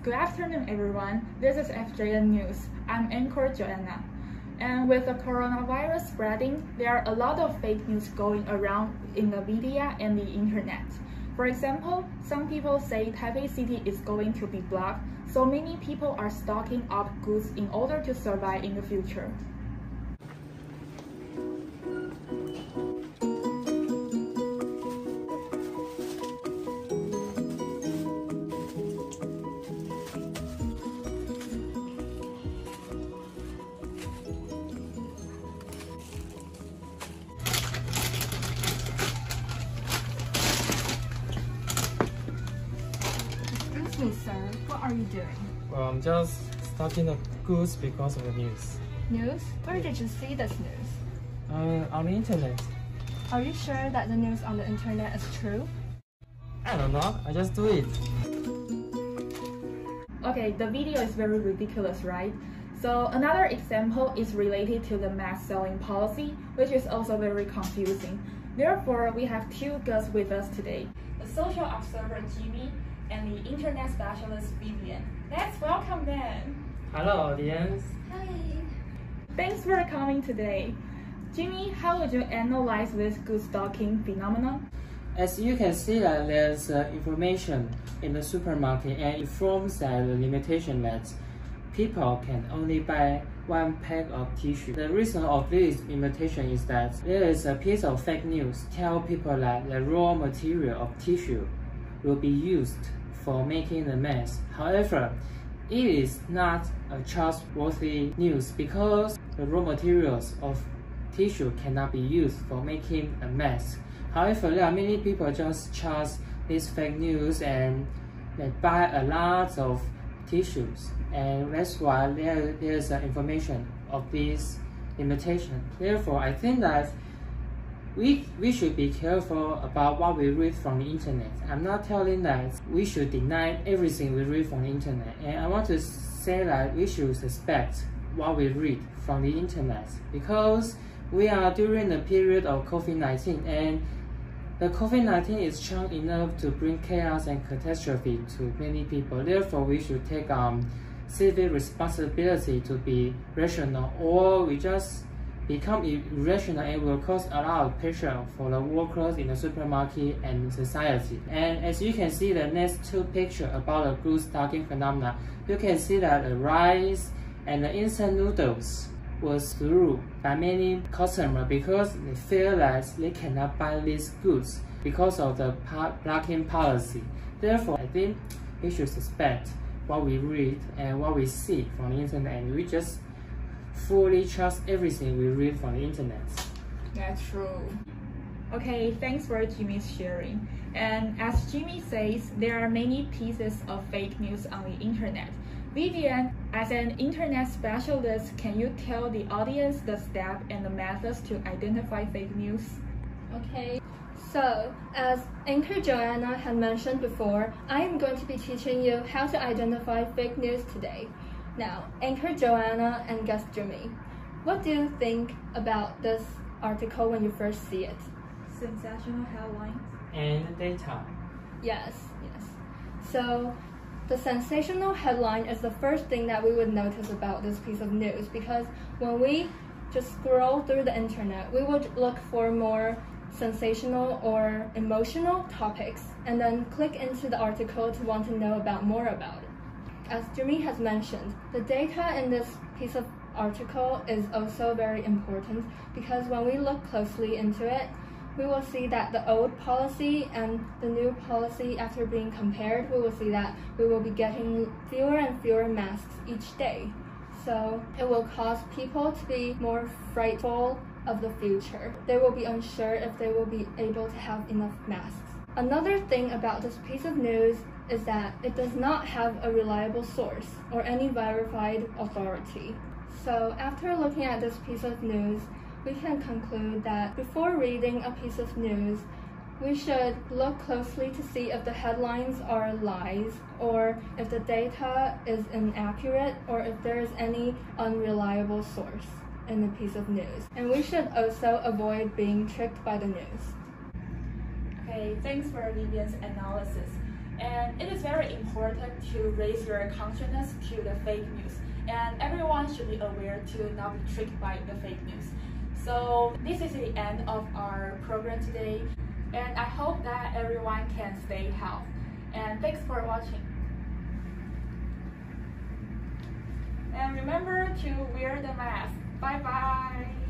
Good afternoon, everyone. This is FJN News. I'm anchor Joanna. And with the coronavirus spreading, there are a lot of fake news going around in the media and the internet. For example, some people say Taipei City is going to be blocked, so many people are stocking up goods in order to survive in the future. Excuse me, sir. What are you doing? Well, I'm just stocking the goods because of the news. News? Where did you see this news? On the internet. Are you sure that the news on the internet is true? I don't know. I just do it. Okay, the video is very ridiculous, right? So another example is related to the mask selling policy, which is also very confusing. Therefore, we have two guests with us today, the social observer Jimmy and the internet specialist Vivian. Let's welcome them. Hello, audience. Hi. Thanks for coming today. Jimmy, how would you analyze this good stocking phenomenon? As you can see, that there's information in the supermarket, and it forms the limitation that people can only buy one pack of tissue. The reason of this limitation is that there is a piece of fake news tell people that the raw material of tissue will be used for making the mask. However, it is not a trustworthy news because the raw materials of tissue cannot be used for making a mask. However, there are many people just trust this fake news and they buy a lot of tissues, and that's why there's information of this limitation. Therefore, I think that we should be careful about what we read from the internet. I'm not telling that we should deny everything we read from the internet, and I want to say that we should suspect what we read from the internet because we are during the period of COVID-19, and the COVID-19 is strong enough to bring chaos and catastrophe to many people. Therefore, we should take civic responsibility to be rational, or we just become irrational and will cause a lot of pressure for the workers in the supermarket and society. And as you can see the next two pictures about the good stocking phenomena, you can see that the rice and the instant noodles was through by many customers because they feel that they cannot buy these goods because of the blocking policy. Therefore, I think we should suspect what we read and what we see from the internet, and we just fully trust everything we read from the internet. That's true. Okay, thanks for Jimmy's sharing. And as Jimmy says, there are many pieces of fake news on the internet. Vivian, as an internet specialist, can you tell the audience the steps and the methods to identify fake news? Okay. So, as Anchor Joanna had mentioned before, I am going to be teaching you how to identify fake news today. Now, Anchor Joanna and guest Jimmy, what do you think about this article when you first see it? Sensational headlines. And data. Yes. So, the sensational headline is the first thing that we would notice about this piece of news, because when we just scroll through the internet, we would look for more sensational or emotional topics and then click into the article to want to know more about it. As Jimmy has mentioned, the data in this piece of article is also very important because when we look closely into it, we will see that the old policy and the new policy, after being compared, we will see that we will be getting fewer and fewer masks each day. So it will cause people to be more frightful of the future. They will be unsure if they will be able to have enough masks. Another thing about this piece of news is that it does not have a reliable source or any verified authority. So after looking at this piece of news, we can conclude that before reading a piece of news, we should look closely to see if the headlines are lies, or if the data is inaccurate, or if there is any unreliable source in the piece of news. And we should also avoid being tricked by the news. Okay, thanks for Vivian's analysis. And it is very important to raise your consciousness to the fake news. And everyone should be aware to not be tricked by the fake news. So this is the end of our program today. And I hope that everyone can stay healthy. And thanks for watching. And remember to wear the mask. Bye bye.